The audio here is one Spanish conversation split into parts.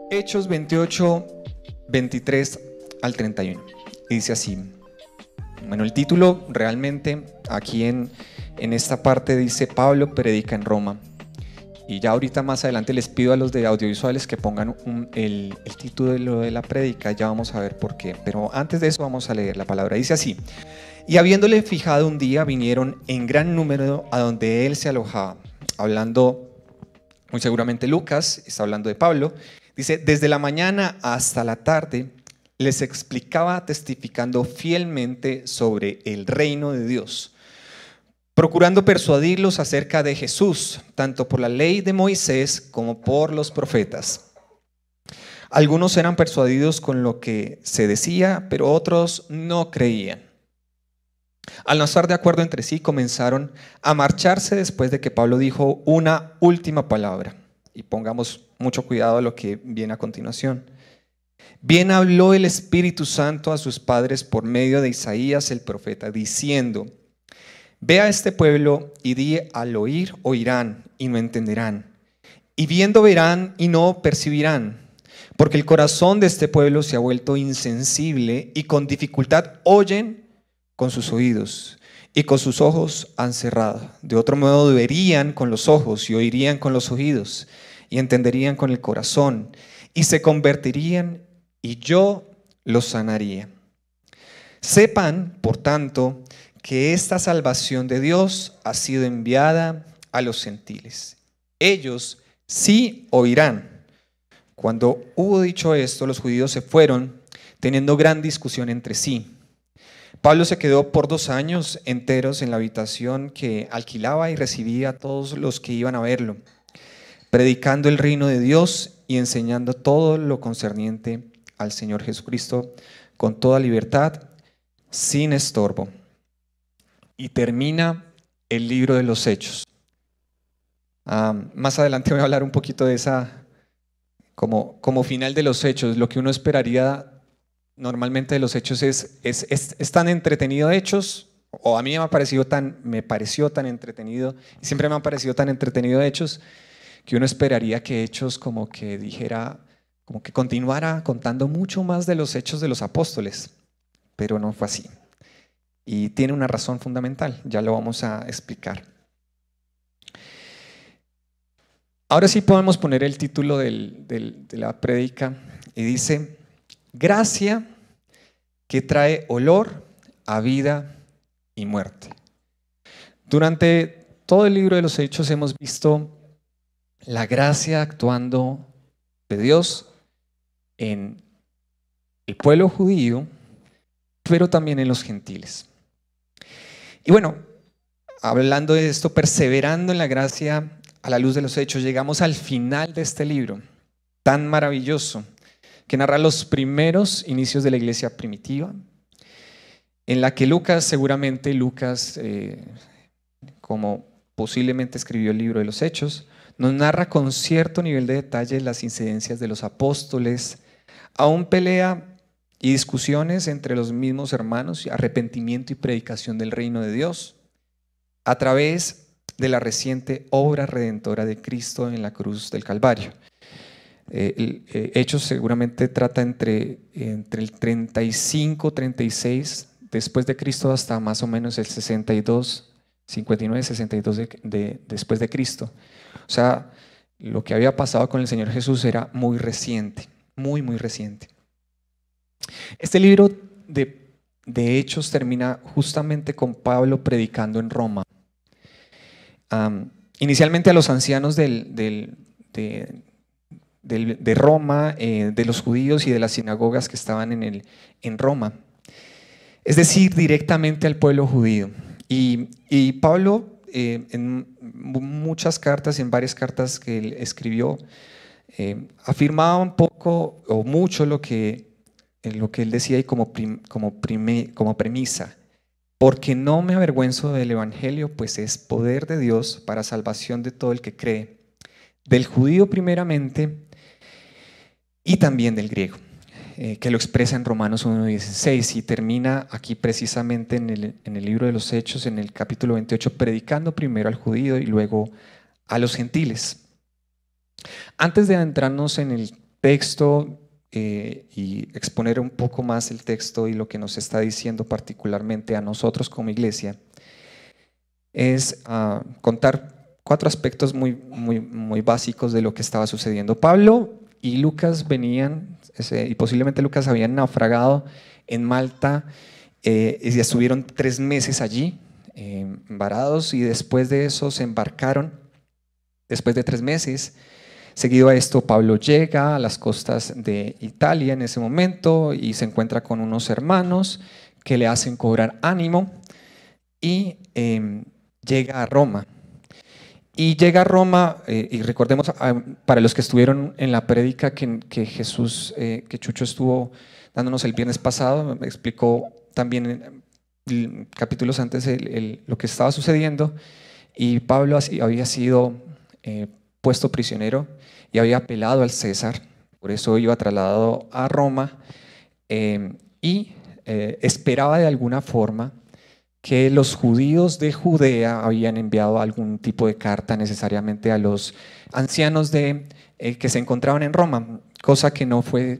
Hechos 28, 23 al 31. Y dice así. Bueno, el título realmente aquí en esta parte dice Pablo predica en Roma. Y ya ahorita más adelante les pido a los de audiovisuales que pongan el título de la prédica, ya vamos a ver por qué. Pero antes de eso vamos a leer la palabra. Dice así: y habiéndole fijado un día, vinieron en gran número a donde él se alojaba. Hablando, muy seguramente Lucas, está hablando de Pablo. Dice, desde la mañana hasta la tarde les explicaba testificando fielmente sobre el reino de Dios, procurando persuadirlos acerca de Jesús, tanto por la ley de Moisés como por los profetas. Algunos eran persuadidos con lo que se decía, pero otros no creían. Al no estar de acuerdo entre sí, comenzaron a marcharse después de que Pablo dijo una última palabra. Y pongamos mucho cuidado a lo que viene a continuación. Bien habló el Espíritu Santo a sus padres por medio de Isaías el profeta, diciendo: ve a este pueblo y di al oír, oirán y no entenderán, y viendo verán y no percibirán, porque el corazón de este pueblo se ha vuelto insensible y con dificultad oyen con sus oídos y con sus ojos han cerrado. De otro modo verían con los ojos y oirían con los oídos y entenderían con el corazón y se convertirían y yo los sanaría. Sepan, por tanto, que esta salvación de Dios ha sido enviada a los gentiles. Ellos sí oirán. Cuando hubo dicho esto, los judíos se fueron, teniendo gran discusión entre sí. Pablo se quedó por 2 años enteros en la habitación que alquilaba y recibía a todos los que iban a verlo, predicando el reino de Dios y enseñando todo lo concerniente al Señor Jesucristo con toda libertad, sin estorbo. Y termina el libro de los Hechos. Más adelante voy a hablar un poquito de esa, como final de los Hechos. Lo que uno esperaría normalmente de los Hechos es tan entretenido Hechos, o a mí me pareció tan entretenido, y siempre me ha parecido tan entretenido Hechos, que uno esperaría que Hechos como que dijera, como que continuara contando mucho más de los hechos de los apóstoles, pero no fue así. Y tiene una razón fundamental, ya lo vamos a explicar. Ahora sí podemos poner el título de la prédica y dice: gracia que trae olor a vida y muerte. Durante todo el libro de los Hechos hemos visto la gracia actuando de Dios en el pueblo judío, pero también en los gentiles. Y bueno, hablando de esto, perseverando en la gracia a la luz de los Hechos, llegamos al final de este libro tan maravilloso que narra los primeros inicios de la iglesia primitiva, en la que seguramente Lucas, como posiblemente escribió el libro de los Hechos, nos narra con cierto nivel de detalle las incidencias de los apóstoles, aún pelea y discusiones entre los mismos hermanos, arrepentimiento y predicación del reino de Dios, a través de la reciente obra redentora de Cristo en la cruz del Calvario. Hechos seguramente trata entre el 35, 36 después de Cristo hasta más o menos el 62, 59, 62 después de Cristo. O sea, lo que había pasado con el Señor Jesús era muy reciente, muy reciente. Este libro de Hechos termina justamente con Pablo predicando en Roma. Inicialmente a los ancianos de Roma, de los judíos y de las sinagogas que estaban en Roma, es decir, directamente al pueblo judío. Y Pablo, en muchas cartas, en varias cartas que él escribió, afirmaba un poco o mucho lo que él decía y como premisa: porque no me avergüenzo del evangelio, pues es poder de Dios para salvación de todo el que cree, del judío primeramente y también del griego. que lo expresa en Romanos 1:16 y termina aquí precisamente en el libro de los Hechos, en el capítulo 28, predicando primero al judío y luego a los gentiles. Antes de adentrarnos en el texto y exponer un poco más el texto y lo que nos está diciendo particularmente a nosotros como iglesia, es contar 4 aspectos muy básicos de lo que estaba sucediendo. Pablo y Lucas venían, y posiblemente Lucas habían naufragado en Malta y estuvieron 3 meses allí, varados, y después de eso se embarcaron. Después de 3 meses, seguido a esto, Pablo llega a las costas de Italia en ese momento y se encuentra con unos hermanos que le hacen cobrar ánimo y llega a Roma. Y llega a Roma, y recordemos para los que estuvieron en la prédica que Jesús, que Chucho estuvo dándonos el viernes pasado, me explicó también capítulos antes lo que estaba sucediendo, y Pablo había sido puesto prisionero y había apelado al César, por eso iba trasladado a Roma y esperaba de alguna forma que los judíos de Judea habían enviado algún tipo de carta necesariamente a los ancianos que se encontraban en Roma, cosa que no fue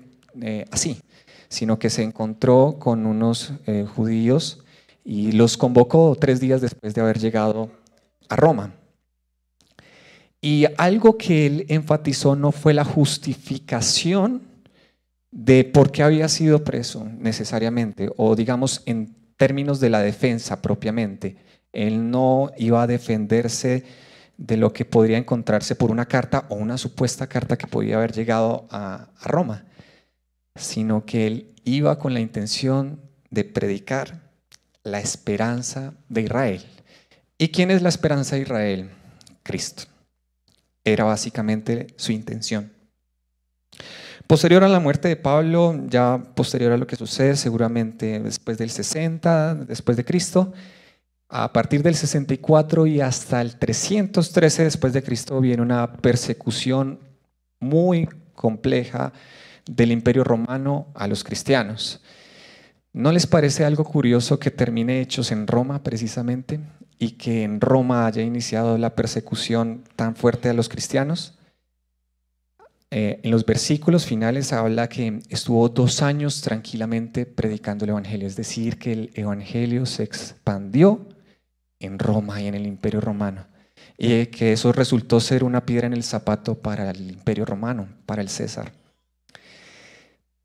así, sino que se encontró con unos judíos y los convocó 3 días después de haber llegado a Roma. Y algo que él enfatizó no fue la justificación de por qué había sido preso necesariamente, o digamos en términos de la defensa propiamente. Él no iba a defenderse de lo que podría encontrarse por una carta o una supuesta carta que podía haber llegado a Roma, sino que él iba con la intención de predicar la esperanza de Israel. ¿Y quién es la esperanza de Israel? Cristo. Era básicamente su intención. Posterior a la muerte de Pablo, ya posterior a lo que sucede, seguramente después del 60, después de Cristo, a partir del 64 y hasta el 313 después de Cristo, viene una persecución muy compleja del Imperio Romano a los cristianos. ¿No les parece algo curioso que termine Hechos en Roma precisamente y que en Roma haya iniciado la persecución tan fuerte a los cristianos? En los versículos finales habla que estuvo 2 años tranquilamente predicando el Evangelio, es decir, que el Evangelio se expandió en Roma y en el Imperio Romano, y que eso resultó ser una piedra en el zapato para el Imperio Romano, para el César.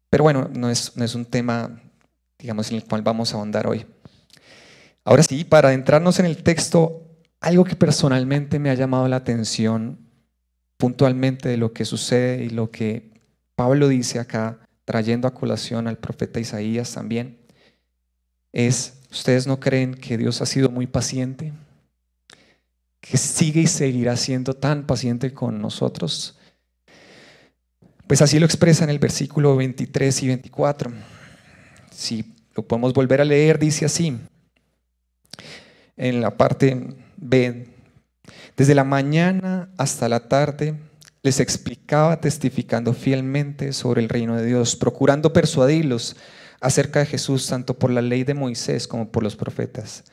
Pero bueno, no es un tema, digamos, en el cual vamos a ahondar hoy. Ahora sí, para adentrarnos en el texto, algo que personalmente me ha llamado la atención puntualmente de lo que sucede y lo que Pablo dice acá, trayendo a colación al profeta Isaías también, es: ¿ustedes no creen que Dios ha sido muy paciente? ¿Que sigue y seguirá siendo tan paciente con nosotros? Pues así lo expresa en el versículo 23 y 24. Si lo podemos volver a leer, dice así, en la parte B: desde la mañana hasta la tarde les explicaba, testificando fielmente sobre el reino de Dios, procurando persuadirlos acerca de Jesús, tanto por la ley de Moisés como por los profetas.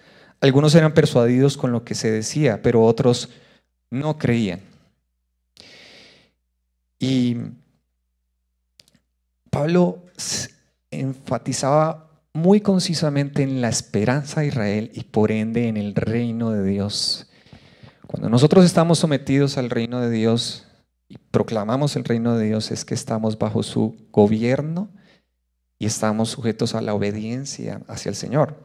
Algunos eran persuadidos con lo que se decía, pero otros no creían. Y Pablo enfatizaba muy concisamente en la esperanza de Israel y por ende en el reino de Dios. Cuando nosotros estamos sometidos al reino de Dios y proclamamos el reino de Dios, es que estamos bajo su gobierno y estamos sujetos a la obediencia hacia el Señor.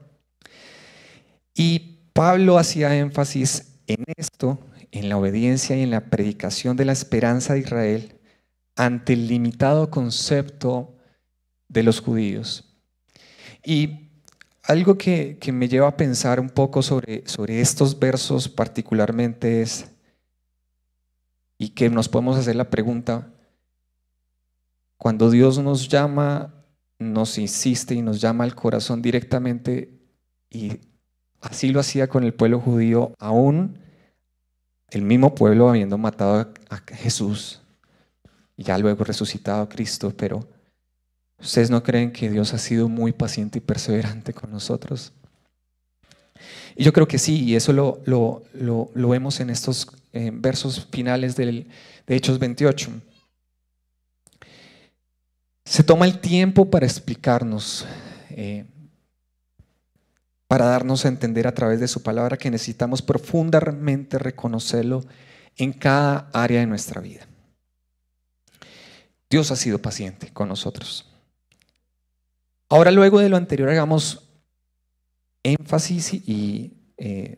Y Pablo hacía énfasis en esto, en la obediencia y en la predicación de la esperanza de Israel ante el limitado concepto de los judíos. Y algo que me lleva a pensar un poco sobre estos versos particularmente es, y que nos podemos hacer la pregunta: cuando Dios nos llama, nos insiste y nos llama al corazón directamente, y así lo hacía con el pueblo judío, aún el mismo pueblo habiendo matado a Jesús y ya luego resucitado a Cristo, pero ¿Ustedes no creen que Dios ha sido muy paciente y perseverante con nosotros? Y yo creo que sí, y eso lo vemos en estos versos finales de Hechos 28. Se toma el tiempo para explicarnos, para darnos a entender a través de su palabra que necesitamos profundamente reconocerlo en cada área de nuestra vida. Dios ha sido paciente con nosotros. Ahora, luego de lo anterior, hagamos énfasis en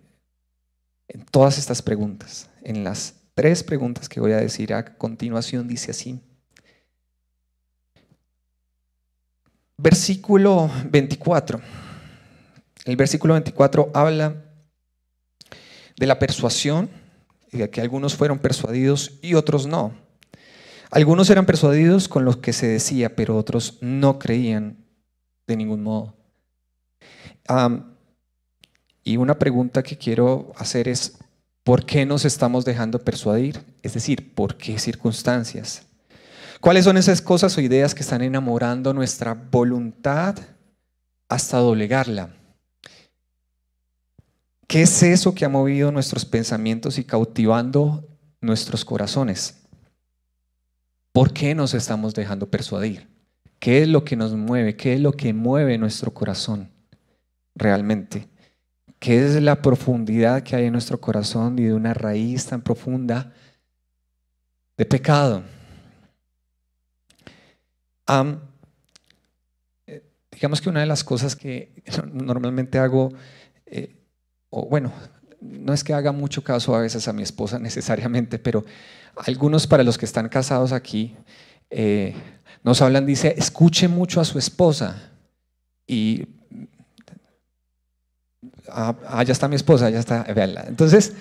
todas estas preguntas. En las 3 preguntas que voy a decir a continuación, dice así. Versículo 24. El versículo 24 habla de la persuasión y de que algunos fueron persuadidos y otros no. Algunos eran persuadidos con lo que se decía, pero otros no creían de ningún modo. Y una pregunta que quiero hacer es, ¿por qué nos estamos dejando persuadir? Es decir, ¿por qué circunstancias? ¿Cuáles son esas cosas o ideas que están enamorando nuestra voluntad hasta doblegarla? ¿Qué es eso que ha movido nuestros pensamientos y cautivando nuestros corazones? ¿Por qué nos estamos dejando persuadir? ¿Qué es lo que nos mueve? ¿Qué es lo que mueve nuestro corazón realmente? ¿Qué es la profundidad que hay en nuestro corazón y de una raíz tan profunda de pecado? Digamos que una de las cosas que normalmente hago, o bueno, no es que haga mucho caso a veces a mi esposa necesariamente, pero algunos para los que están casados aquí nos hablan, dice, escuche mucho a su esposa. Y ya está mi esposa, ya está, véanla. Entonces,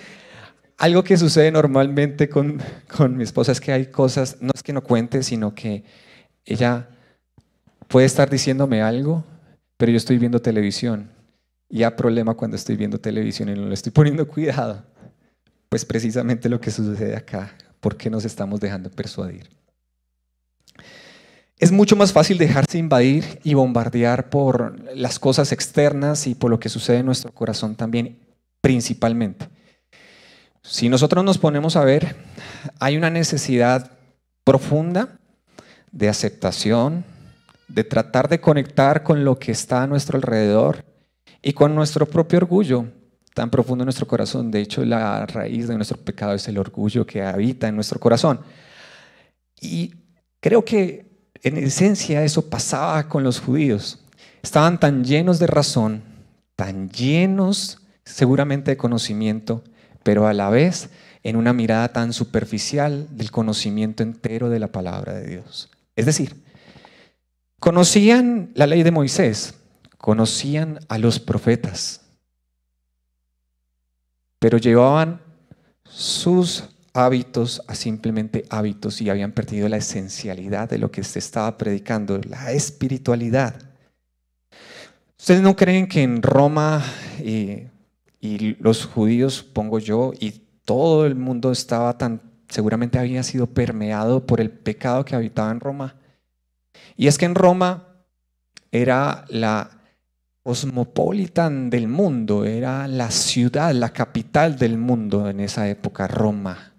algo que sucede normalmente con mi esposa es que hay cosas, no es que no cuente, sino que ella puede estar diciéndome algo, pero yo estoy viendo televisión. Y hay problema cuando estoy viendo televisión y no le estoy poniendo cuidado. Pues precisamente lo que sucede acá, ¿por qué nos estamos dejando persuadir? Es mucho más fácil dejarse invadir y bombardear por las cosas externas y por lo que sucede en nuestro corazón también, principalmente. Si nosotros nos ponemos a ver, hay una necesidad profunda de aceptación, de tratar de conectar con lo que está a nuestro alrededor y con nuestro propio orgullo tan profundo en nuestro corazón. De hecho, la raíz de nuestro pecado es el orgullo que habita en nuestro corazón. Y creo que en esencia eso pasaba con los judíos. Estaban tan llenos de razón, tan llenos seguramente de conocimiento, pero a la vez en una mirada tan superficial del conocimiento entero de la palabra de Dios. Es decir, conocían la ley de Moisés, conocían a los profetas, pero llevaban sus hábitos a simplemente hábitos y habían perdido la esencialidad de lo que se estaba predicando, la espiritualidad. ¿Ustedes no creen que en Roma y los judíos, pongo yo, y todo el mundo estaba seguramente había sido permeado por el pecado que habitaba en Roma? Y es que en Roma era la cosmopolitan del mundo, era la ciudad, la capital del mundo en esa época, Roma.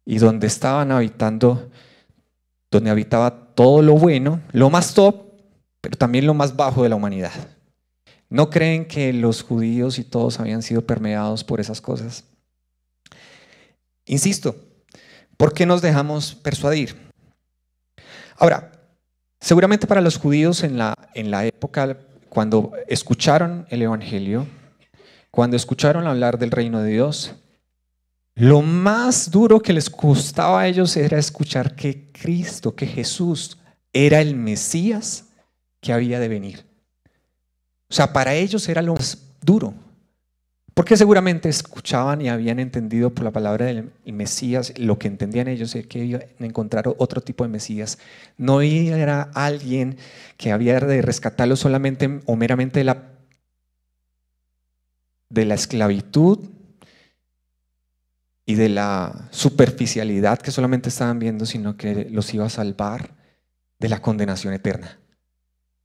Y donde estaban habitando, donde habitaba todo lo bueno, lo más top, pero también lo más bajo de la humanidad. ¿No creen que los judíos y todos habían sido permeados por esas cosas? Insisto, ¿por qué nos dejamos persuadir? Ahora, seguramente para los judíos en la época, cuando escucharon el Evangelio, cuando escucharon hablar del reino de Dios, lo más duro que les costaba a ellos era escuchar que Cristo, que Jesús era el Mesías que había de venir. O sea, para ellos era lo más duro, porque seguramente escuchaban y habían entendido por la palabra del Mesías, lo que entendían ellos es que iban a encontrar otro tipo de Mesías. No era alguien que había de rescatarlo solamente o meramente de la esclavitud y de la superficialidad que solamente estaban viendo, sino que los iba a salvar de la condenación eterna.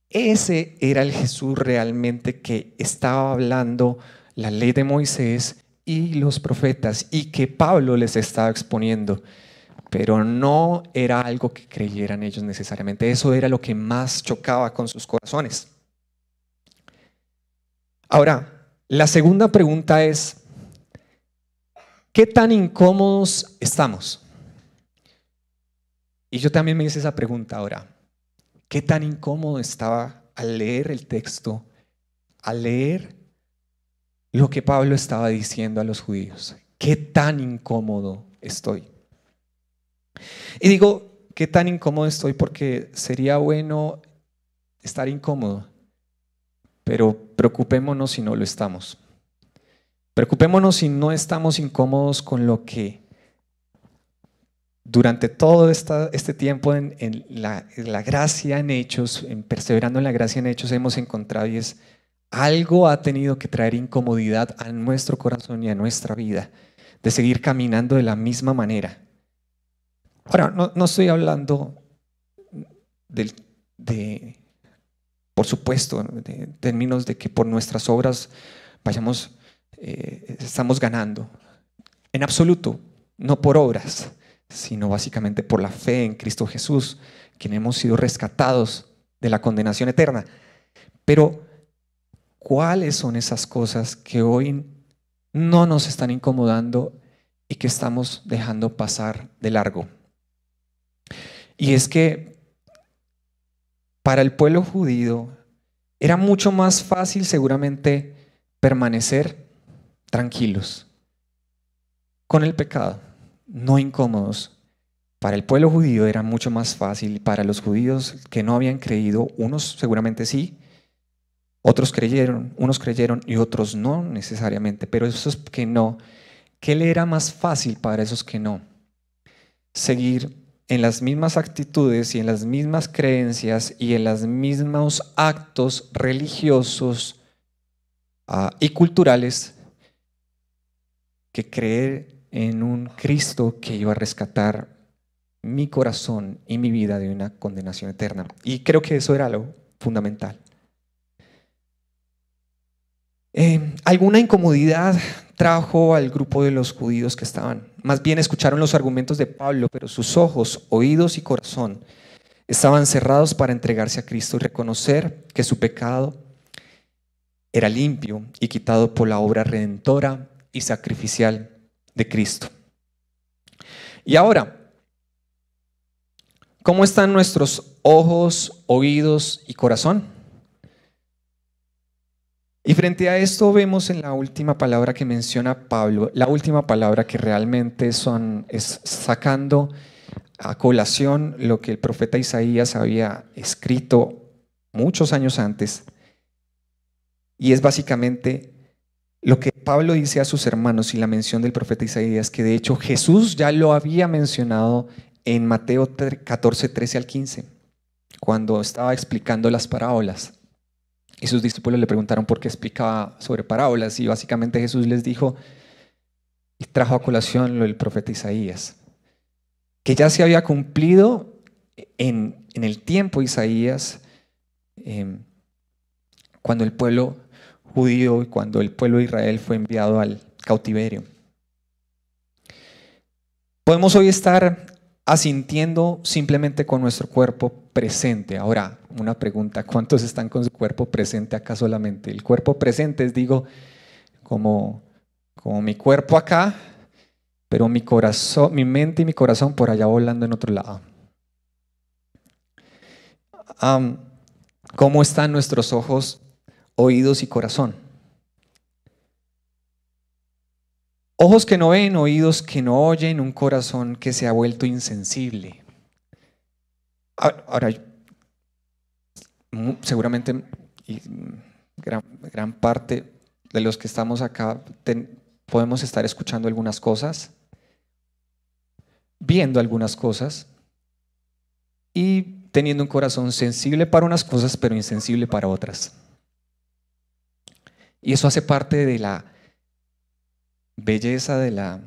Ese era el Jesús realmente que estaba hablando la ley de Moisés y los profetas y que Pablo les estaba exponiendo. Pero no era algo que creyeran ellos necesariamente. Eso era lo que más chocaba con sus corazones. Ahora, la segunda pregunta es, ¿qué tan incómodos estamos? Y yo también me hice esa pregunta ahora. ¿Qué tan incómodo estaba al leer el texto, al leer lo que Pablo estaba diciendo a los judíos? ¿Qué tan incómodo estoy? Y digo, ¿qué tan incómodo estoy? Porque sería bueno estar incómodo, pero preocupémonos si no lo estamos. Preocupémonos si no estamos incómodos con lo que durante todo este tiempo en la gracia en Hechos, en perseverando en la gracia en Hechos, hemos encontrado, y es algo ha tenido que traer incomodidad a nuestro corazón y a nuestra vida, de seguir caminando de la misma manera. Ahora, no estoy hablando por supuesto, de términos de que por nuestras obras estamos ganando. En absoluto, no por obras, sino básicamente por la fe en Cristo Jesús, quien hemos sido rescatados de la condenación eterna. Pero, ¿cuáles son esas cosas que hoy no nos están incomodando y que estamos dejando pasar de largo? Y es que para el pueblo judío era mucho más fácil seguramente permanecer tranquilos con el pecado, no incómodos. Para el pueblo judío era mucho más fácil. Para los judíos que no habían creído, unos seguramente sí, otros creyeron, unos creyeron y otros no necesariamente, pero esos que no, ¿qué le era más fácil para esos que no? Seguir en las mismas actitudes y en las mismas creencias y en los mismos actos religiosos y culturales que creer en un Cristo que iba a rescatar mi corazón y mi vida de una condenación eterna. Y creo que eso era lo fundamental. Alguna incomodidad trajo al grupo de los judíos que estaban. Más bien escucharon los argumentos de Pablo, pero sus ojos, oídos y corazón estaban cerrados para entregarse a Cristo y reconocer que su pecado era limpio y quitado por la obra redentora y sacrificial de Cristo. Y ahora, ¿cómo están nuestros ojos, oídos y corazón? Y frente a esto vemos en la última palabra que menciona Pablo, la última palabra que realmente es sacando a colación lo que el profeta Isaías había escrito muchos años antes. Y es básicamente lo que Pablo dice a sus hermanos y la mención del profeta Isaías, que de hecho Jesús ya lo había mencionado en Mateo 14, 13 al 15, cuando estaba explicando las parábolas. Y sus discípulos le preguntaron por qué explicaba sobre parábolas, y básicamente Jesús les dijo y trajo a colación lo del profeta Isaías, que ya se había cumplido en el tiempo de Isaías, cuando el pueblo judío y cuando el pueblo de Israel fue enviado al cautiverio. Podemos hoy estar asintiendo simplemente con nuestro cuerpo presente. Ahora, una pregunta: ¿cuántos están con su cuerpo presente acá solamente? El cuerpo presente es, digo, como mi cuerpo acá, pero mi corazón, mi mente y mi corazón por allá volando en otro lado. ¿Cómo están nuestros ojos, oídos y corazón? Ojos que no ven, oídos que no oyen, un corazón que se ha vuelto insensible. Ahora, seguramente y gran parte de los que estamos acá podemos estar escuchando algunas cosas, viendo algunas cosas y teniendo un corazón sensible para unas cosas pero insensible para otras. Y eso hace parte de la belleza de la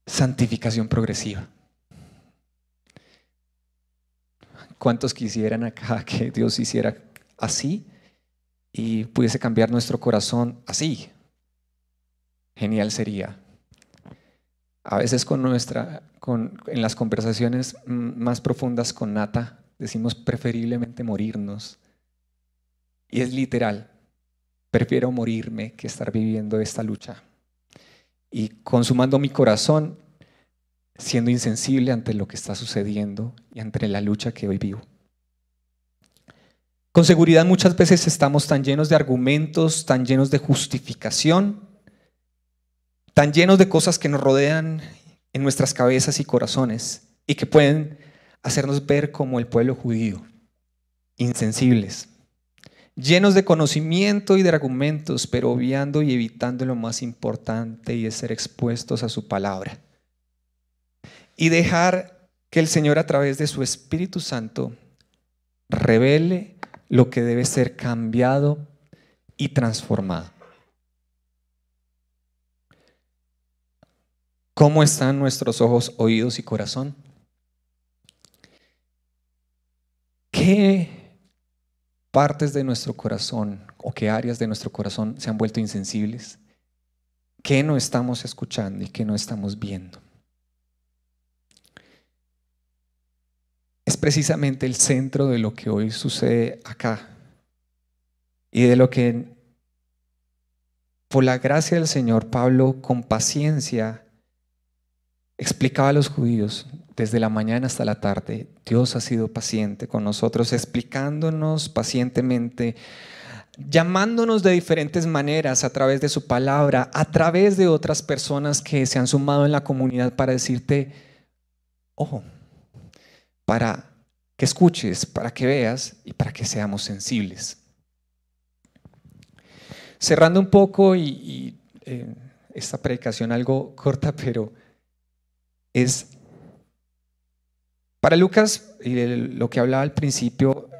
santificación progresiva. ¿Cuántos quisieran acá que Dios hiciera así y pudiese cambiar nuestro corazón así? Genial sería. A veces en las conversaciones más profundas con Nata decimos preferiblemente morirnos. Y es literal, prefiero morirme que estar viviendo esta lucha y consumando mi corazón, siendo insensible ante lo que está sucediendo y ante la lucha que hoy vivo. Con seguridad muchas veces estamos tan llenos de argumentos, tan llenos de justificación, tan llenos de cosas que nos rodean en nuestras cabezas y corazones y que pueden hacernos ver como el pueblo judío, insensibles, llenos de conocimiento y de argumentos, pero obviando y evitando lo más importante, y es ser expuestos a su palabra y dejar que el Señor, a través de su Espíritu Santo, revele lo que debe ser cambiado y transformado. ¿Cómo están nuestros ojos, oídos y corazón? ¿Qué partes de nuestro corazón o qué áreas de nuestro corazón se han vuelto insensibles? ¿Qué no estamos escuchando y qué no estamos viendo? Es precisamente el centro de lo que hoy sucede acá y de lo que, por la gracia del Señor, Pablo con paciencia explicaba a los judíos. Desde la mañana hasta la tarde, Dios ha sido paciente con nosotros, explicándonos pacientemente, llamándonos de diferentes maneras a través de su palabra, a través de otras personas que se han sumado en la comunidad para decirte, ojo, para que escuches, para que veas y para que seamos sensibles. Cerrando un poco esta predicación algo corta, pero es para Lucas, lo que hablaba al principio,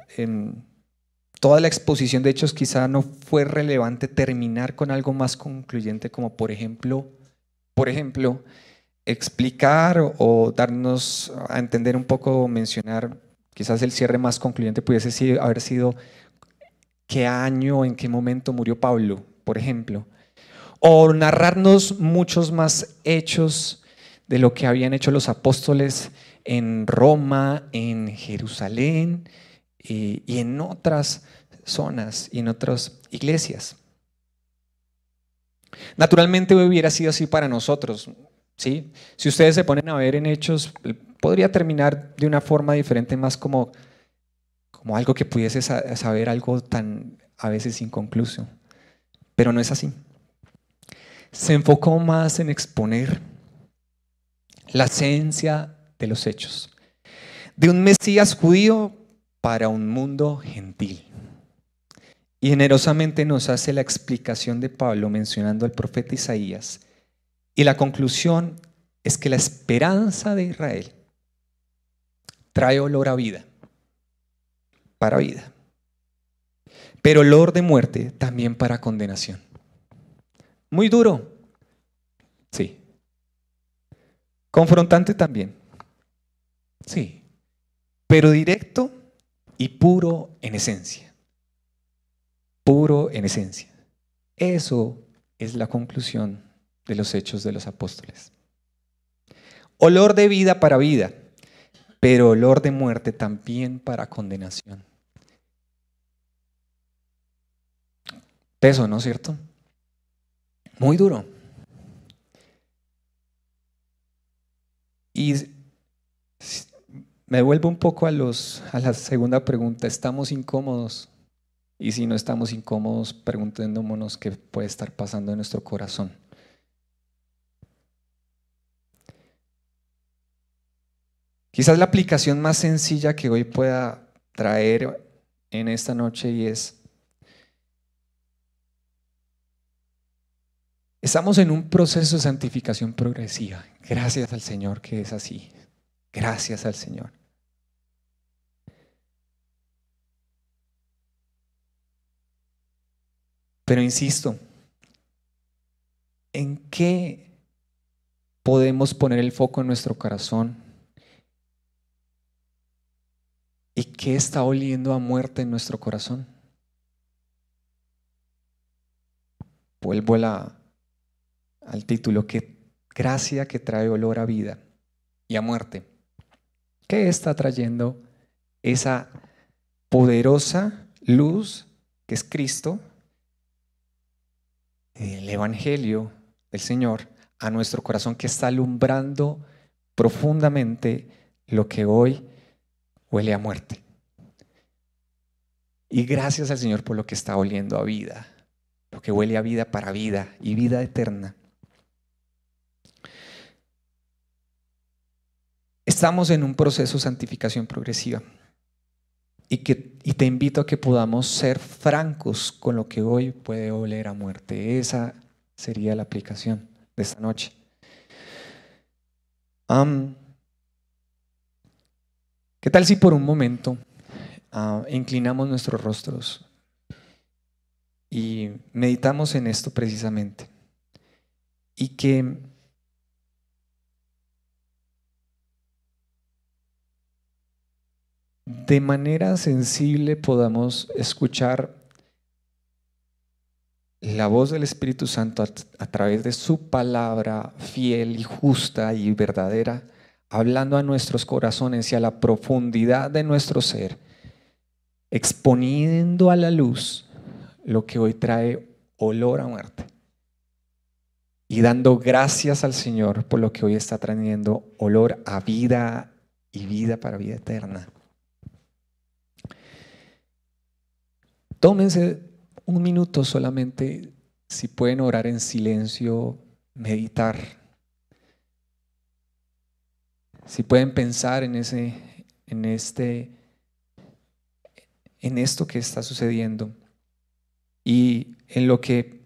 toda la exposición de Hechos quizá no fue relevante terminar con algo más concluyente como por ejemplo, explicar o darnos a entender un poco, mencionar, quizás el cierre más concluyente pudiese haber sido qué año, en qué momento murió Pablo, por ejemplo, o narrarnos muchos más hechos de lo que habían hecho los apóstoles en Roma, en Jerusalén y en otras zonas y en otras iglesias. Naturalmente hubiera sido así para nosotros, ¿sí? Si ustedes se ponen a ver en Hechos, podría terminar de una forma diferente, más como algo que pudiese saber algo tan a veces inconcluso, pero no es así. Se enfocó más en exponer la esencia de los hechos, de un Mesías judío para un mundo gentil. Y generosamente nos hace la explicación de Pablo mencionando al profeta Isaías. Y la conclusión es que la esperanza de Israel trae olor a vida, para vida, pero olor de muerte también para condenación. Muy duro, sí. Confrontante también, sí, pero directo y puro en esencia. Puro en esencia. Eso es la conclusión de los Hechos de los Apóstoles. Olor de vida para vida, pero olor de muerte también para condenación. Peso, ¿no es cierto? Muy duro. Y me vuelvo un poco a la segunda pregunta. ¿Estamos incómodos? Y si no estamos incómodos, preguntémonos qué puede estar pasando en nuestro corazón. Quizás la aplicación más sencilla que hoy pueda traer en esta noche y estamos en un proceso de santificación progresiva. Gracias al Señor que es así. Gracias al Señor. Pero insisto, ¿en qué podemos poner el foco en nuestro corazón ¿Y qué está oliendo a muerte en nuestro corazón? Vuelvo al título, que gracia que trae olor a vida y a muerte. ¿Qué está trayendo esa poderosa luz que es Cristo, el Evangelio del Señor, a nuestro corazón, que está alumbrando profundamente lo que hoy huele a muerte? Y gracias al Señor por lo que está oliendo a vida, lo que huele a vida para vida y vida eterna. Estamos en un proceso de santificación progresiva y te invito a que podamos ser francos con lo que hoy puede oler a muerte. Esa sería la aplicación de esta noche. ¿Qué tal si por un momento inclinamos nuestros rostros y meditamos en esto precisamente? Y que de manera sensible podamos escuchar la voz del Espíritu Santo a través de su palabra fiel y justa y verdadera, hablando a nuestros corazones y a la profundidad de nuestro ser, exponiendo a la luz lo que hoy trae olor a muerte y dando gracias al Señor por lo que hoy está trayendo olor a vida y vida para vida eterna. Tómense un minuto solamente, si pueden orar en silencio, meditar. Si pueden pensar en esto que está sucediendo y en lo que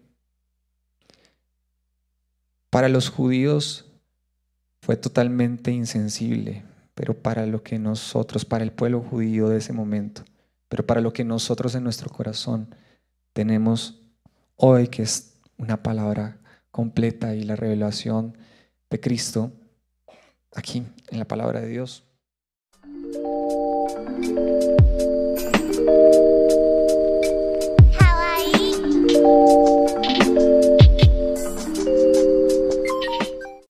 para los judíos fue totalmente insensible, pero para lo que nosotros, para el pueblo judío de ese momento, pero para lo que nosotros en nuestro corazón tenemos hoy, que es una palabra completa y la revelación de Cristo aquí en la palabra de Dios.